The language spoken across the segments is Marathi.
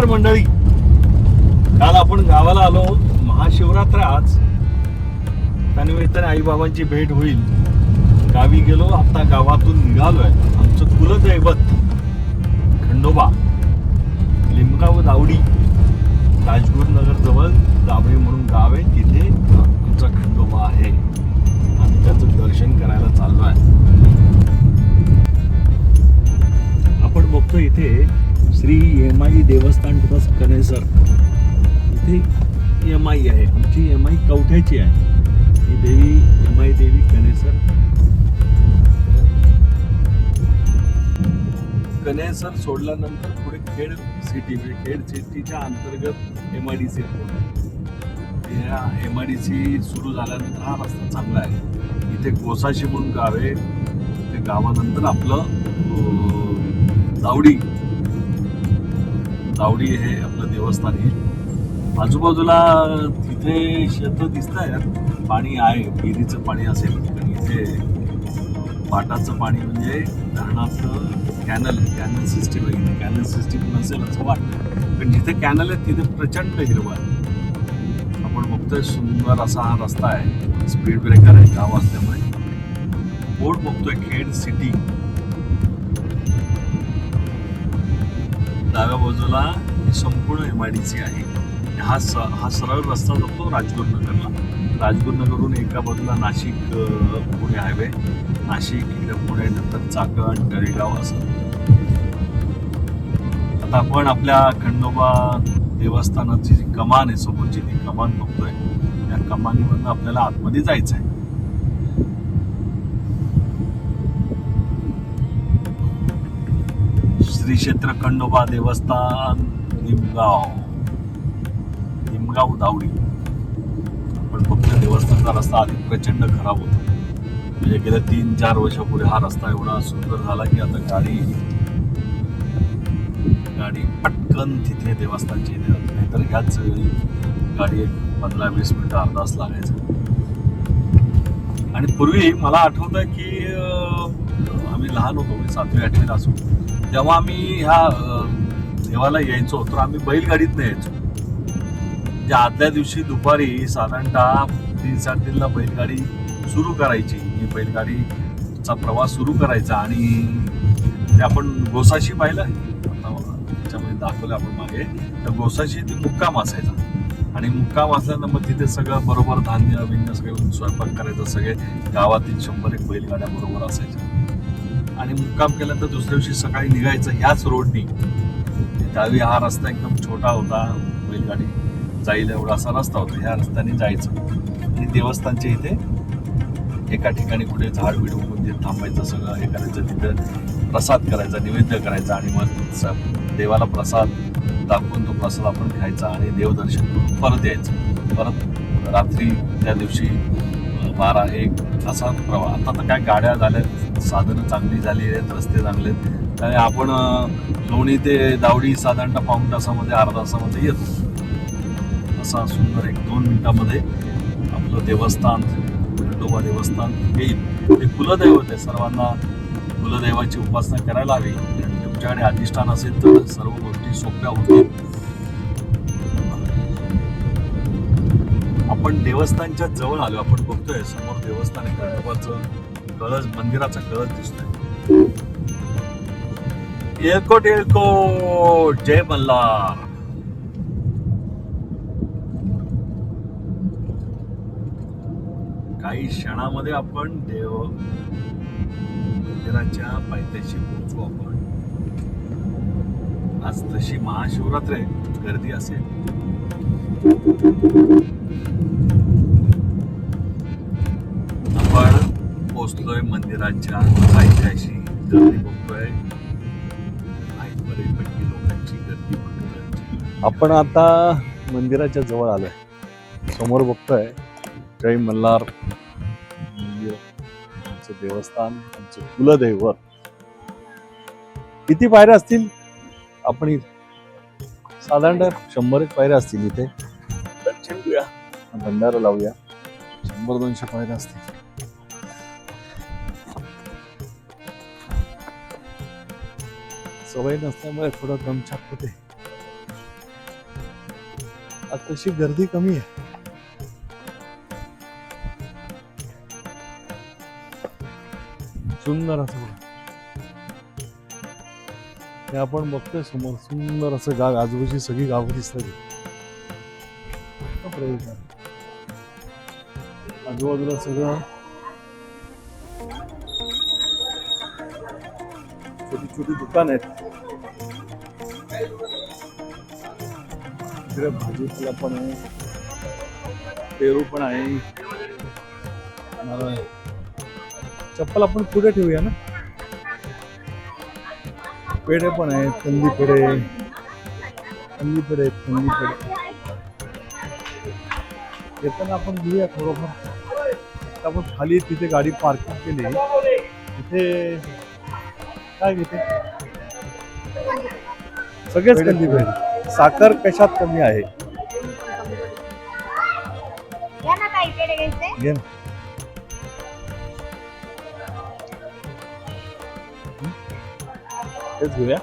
मंडळी, काल आपण गावाला आलो. महाशिवरात्र आज, त्यानिमित्ताने आई बाबांची भेट होईल. गावी गेलो. आता गावातून निघालोय. आमचं कुलदैवत खंडोबा लिमगाव दावडी, राजगुरुनगर जवळ दावडी म्हणून गाव आहे. तिथे आमचा खंडोबा आहे. आम्ही त्याचं दर्शन करायला चाललो आहे. आपण बघतो इथे श्री एमाई देवस्थान ट्रस्ट कनेसर. इथे एमाई आहे. आमची एमाई कवठ्याची आहे. ही देवी एमाई देवी कनेसर. कनेसर सोडल्यानंतर पुढे खेड सिटी, खेड सिटीच्या अंतर्गत MIDC आहे. या MIDC सुरू झाल्यानंतर हा रस्ता चांगला आहे. इथे गोसाशी म्हणून गाव आहे. ते गावानंतर आपलं दावडी हे आपलं देवस्थान आहे. आजूबाजूला तिथे शेत दिसत आहेत. पाणी आहे, विहिरीचं पाणी असेल. आणि इथे पाटाचं पाणी म्हणजे धरणाचं कॅनल सिस्टीम आहे. इथे कॅनल सिस्टीम नसेल असं वाटतं, पण जिथे कॅनल आहे तिथे प्रचंड हिरवळ आहे. आपण बघतोय सुंदर असा हा रस्ता आहे. स्पीड ब्रेकर आहे गाव असल्यामुळे. बोर्ड बघतोय खेड सिटी. डाव्या बाजूला संपूर्ण MIDC आहे. हा सरळ रस्ता जातो राजगुरुनगरला. राजगुरुनगरहून एका बाजूला नाशिक पुणे हायवे, नाशिक इकडे पुणे, नंतर चाकण, तळेगाव असं. आता आपण आपल्या खंडोबा देवस्थानाची जी कमान आहे समोरची, ती कमान बघतोय. त्या कमानीमधून आपल्याला आतमध्ये जायचं आहे. श्री क्षेत्र खंडोबा देवस्थान लिमगाव दावडी. आपण फक्त देवस्थानचा रस्ता आधी प्रचंड खराब होता. म्हणजे गेल्या 3-4 वर्षापूर्वी हा रस्ता एवढा सुंदर झाला की आता गाडी पटकन तिथे देवस्थानची येते. नाहीतर ह्याच गाडी 15-20 मिनिटं, अर्धा तास लागायचा. आणि पूर्वी मला आठवतं की आम्ही लहान होतो, 7वी-8वीत असो, तेव्हा आम्ही ह्या देवाला यायचो तर आम्ही बैलगाडीत यायचो. म्हणजे आदल्या दिवशी दुपारी साधारणतः 3-3:30ला बैलगाडी सुरू करायची. ही बैलगाडीचा प्रवास सुरू करायचा. आणि ते आपण गोसाशी पाहिलं, आता त्याच्यामध्ये दाखवलं आपण मागे. तर गोसाशी ते मुक्काम असायचा. आणि मुक्काम असल्यानं मग तिथे सगळं बरोबर धान्य बिन्य सगळं स्वयंपाक करायचं. सगळे गावातील 100-1 बैलगाड्या बरोबर असायच्या. आणि मुक्काम केल्यानंतर दुसऱ्या दिवशी सकाळी निघायचं ह्याच रोडनी. त्यावेळी हा रस्ता एकदम छोटा होता, बैलगाडी जाईल एवढा असा रस्ता होता. ह्या रस्त्याने जायचं. आणि देवस्थानच्या इथे एका ठिकाणी कुठे झाड बिड उगून ते थांबायचं, सगळं हे करायचं. तिथं प्रसाद करायचा, नैवेद्य करायचा. आणि मग देवाला प्रसाद दाखवून तो प्रसाद आपण खायचा आणि देवदर्शन करून परत यायचं. परत रात्री त्या दिवशी 12-1 असा प्रवाह. आता तर काय गाड्या झाल्यात, साधनं चांगली झाली आहेत, रस्ते चांगले आहेत. आणि आपण लोणी ते दावडी साधारणतः पाऊण तासामध्ये, अर्धा तासामध्ये येतो. असा सुंदर 1-2 मिनिटामध्ये आपलं देवस्थान खंडोबा देवस्थान येईल. ते कुलदैवत आहे. सर्वांना कुलदैवाची उपासना करायला हवी. तुमच्याकडे अधिष्ठान असेल तर सर्व गोष्टी सोप्या होतील. आपण देवस्थानच्या जवळ आलो. आपण बघतोय समोर देवस्थान आहे. खंडोबाचं कळस, मंदिराचा कळस दिसतोय. येळकोट जय मल्हार. काही क्षणामध्ये आपण देव मंदिराच्या पायथ्याशी पोहोचू. आपण आज तशी महाशिवरात्र आहे, गर्दी असेल. आपण पोहोचलोय मंदिराच्या पायथ्याशी. गर्दी बघतोय, बऱ्यापैकी लोकांची गर्दी बघतोय. आपण आता मंदिराच्या जवळ आलोय. समोर बघतोय जय मल्हार मंदिर, आमचं देवस्थान, आमचं कुलदैवत. किती पायऱ्या असतील? आपण साधारणतः 100-1 पायऱ्या असतील. इथे दर्शन घेऊया, भंडारा लावूया. 100-200 पायऱ्या असतील. सवय नसल्यामुळे थोडं दमछाक होते. आज तशी गर्दी कमी आहे. सुंदर असं बघा. हे आपण बघतोय समोर सुंदर असं गाव, आजूबाजूची सगळी गावं दिसतात. आजूबाजूला सगळं छोटी छोटी दुकान आहेत. इकडे भाजीपाला पण आहे, पेरू पण आहे. चप्पल आपण पुढे ठेवूया ना. पेढे पण आहेत, कंदी पेढे आहेत, कंदी पेढे. येताना आपण घेऊया थोडंफार. आपण खाली तिथे गाडी पार्किंग केली, तिथे काय घेते सगळेच कंदी पेढे. साखर कशात कमी आहे घे ना. तेच घेऊया.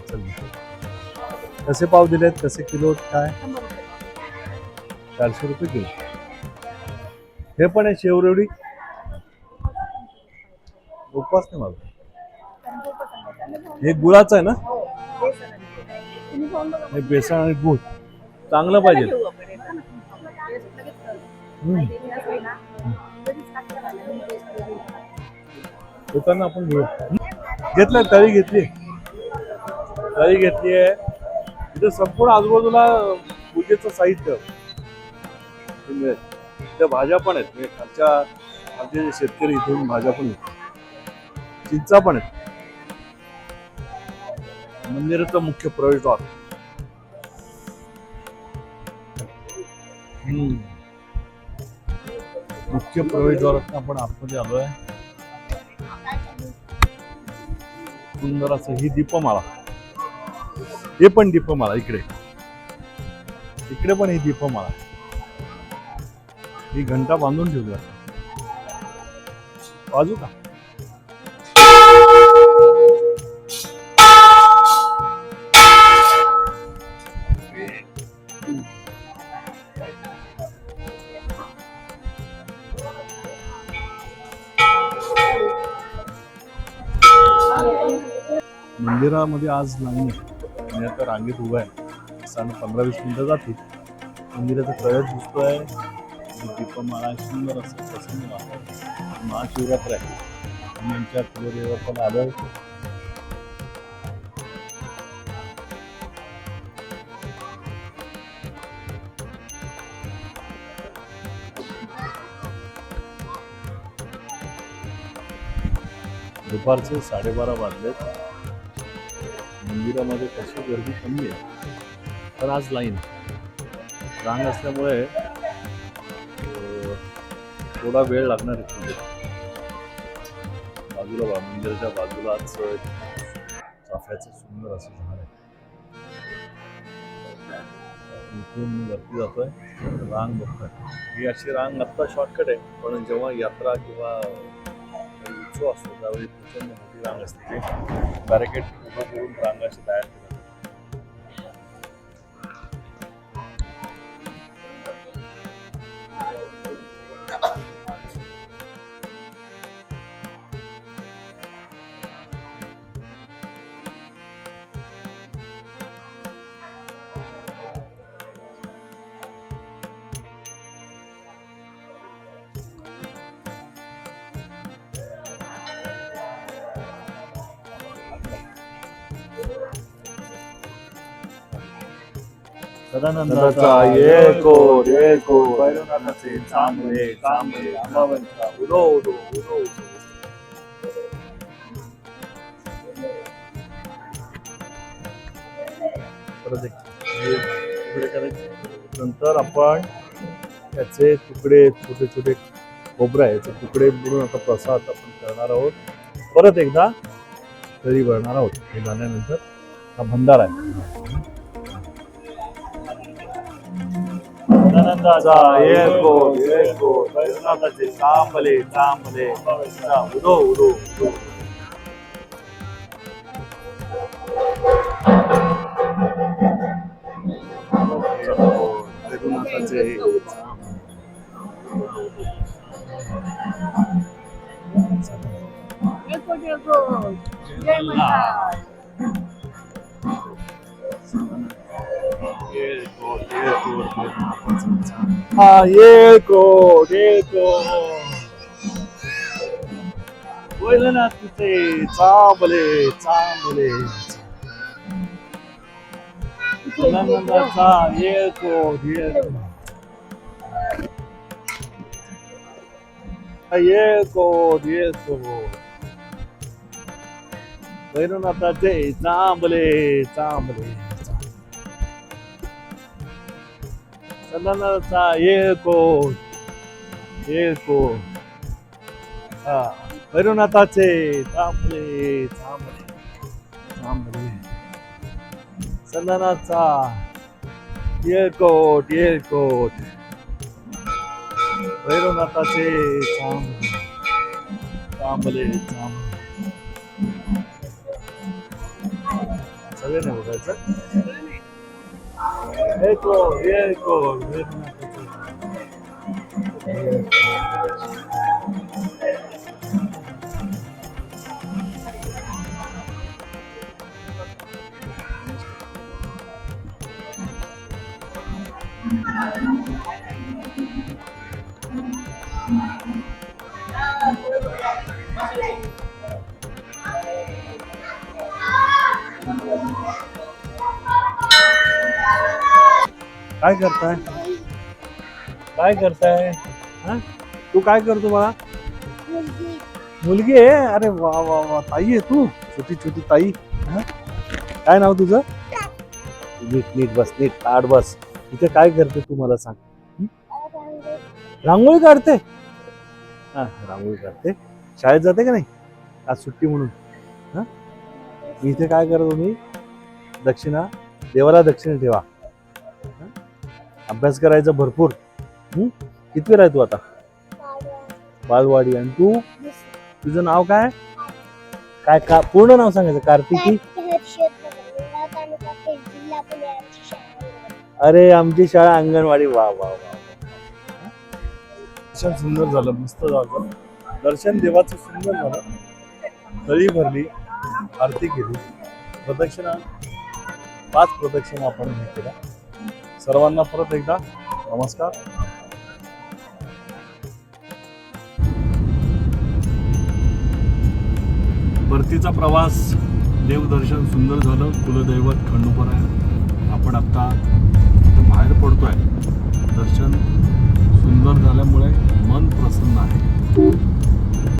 चल, कसे पाव दिलेत, कसे किलो, काय 400 रुपये किलो. हे पण आहे शेवरेवडी. उपवास नाही माझा. हे गुळाचं आहे ना. हे बेसन आणि गुळ चांगलं पाहिजे. होताना आपण घेऊया. घेतलं, तळी घेतली आहे. इथे संपूर्ण आजूबाजूला पूजेचं साहित्य मिळेल. त्या भाज्या पण आहेत. म्हणजे खालच्या आमचे जे शेतकरी इथून भाज्या पण आहेत, चिंचा पण आहेत. मंदिराचं मुख्य प्रवेशद्वार. मुख्य प्रवेशद्वारात आपण आतमध्ये आलोय. सुंदर असं ही दीपमाला. हे पण दीपमाला. इकडे पण ही दीपमाला. ही घंटा बांधून ठेवली बाजू का. मंदिरामध्ये आज नाही. मी आता रांगेत उभा आहे. 15-20 मिनिटं जातील. मंदिराचा कळस दिसतोय. दीपमाळा सुंदर असं प्रसन्न वाटतं. महाशिवरात्र आहे. मी आमच्या कुलदेवताला आलोय. दुपारचे 12:30 वाजलेत. मंदिरामध्ये कशी गर्दी कमी आहे, पण आज लाईन रांग असल्यामुळे थोडा वेळ लागणार आहे. बाजूला मंदिराच्या बाजूलाच चाफ्याचं सुंदर असं झाड आहे. इथून वरती जातोय, रांग बघतोय. ही अशी रांग आत्ता शॉर्टकट आहे, पण जेव्हा यात्रा किंवा उत्सव असतो त्यावेळी प्रचंड मोठी रांग असते. बॅरिकेड उभं करून रांगाची तयार केली. सदानंदाचा येकोर भैरवनाथाचे चांबले चांबले अंबाबाईचा उदो उदो उदो. परत एक तुकडे करायचे. नंतर आपण त्याचे तुकडे छोटे छोटे खोबरे याचे तुकडे बुडून आता प्रसाद आपण करणार आहोत. परत एकदा तरी भरणार आहोत. हे झाल्यानंतर हा भंडारा आहे. सदानंदाचा येकोर येकोर भैरवनाथाचे चांबले चांबले अंबाबाईचा उदो उदो उदो. हा येळकोट येळकोट ना तिथे चांबले चांबले नंदाचा येळकोट येळकोट येळकोट भैरवनाथाचे चांबले चांबले नंदाचा येळकोट येळकोट हा भैरवनाथाचे चांबले चांबले चांबले संदनाचा येळकोट येळकोट भैरवनाथाचे चांबले चांबले चांबले सगळे नाही बघायचं येळकोट येळकोट भैरवनाथाचे काय करताय काय करताय हा? तू काय करतो मला मुलगी आहे अरे वा वा वा ताई आहे तू छोटी छोटी ताई हा? काय नाव तुझं नीट नीट बस नीट ताट बस इथे काय करते तू मला सांग रांगोळी काढते हा रांगोळी काढते शाळेत जाते का नाही आज सुट्टी म्हणून हा मी इथे काय करतो मी दक्षिणा देवाला दक्षिणा ठेवा हा? अभ्यास करायचा भरपूर कितवीला आहे तू आता बालवाडी आणि तू तुझं नाव काय काय का पूर्ण नाव सांगायचं कार्तिकी अरे आमची शाळा अंगणवाडी वा वा वा दर्शन सुंदर झालं मस्त झालं दर्शन देवाचं सुंदर झालं तळी भरली आरती केली प्रदक्षिणा 5 प्रदक्षिणा आपण हे केल्या सर्वांना परत एकदा नमस्कार परतीचा प्रवास देवदर्शन सुंदर झालं कुलदैवत खंडोबा आहे आपण आता बाहेर पडतो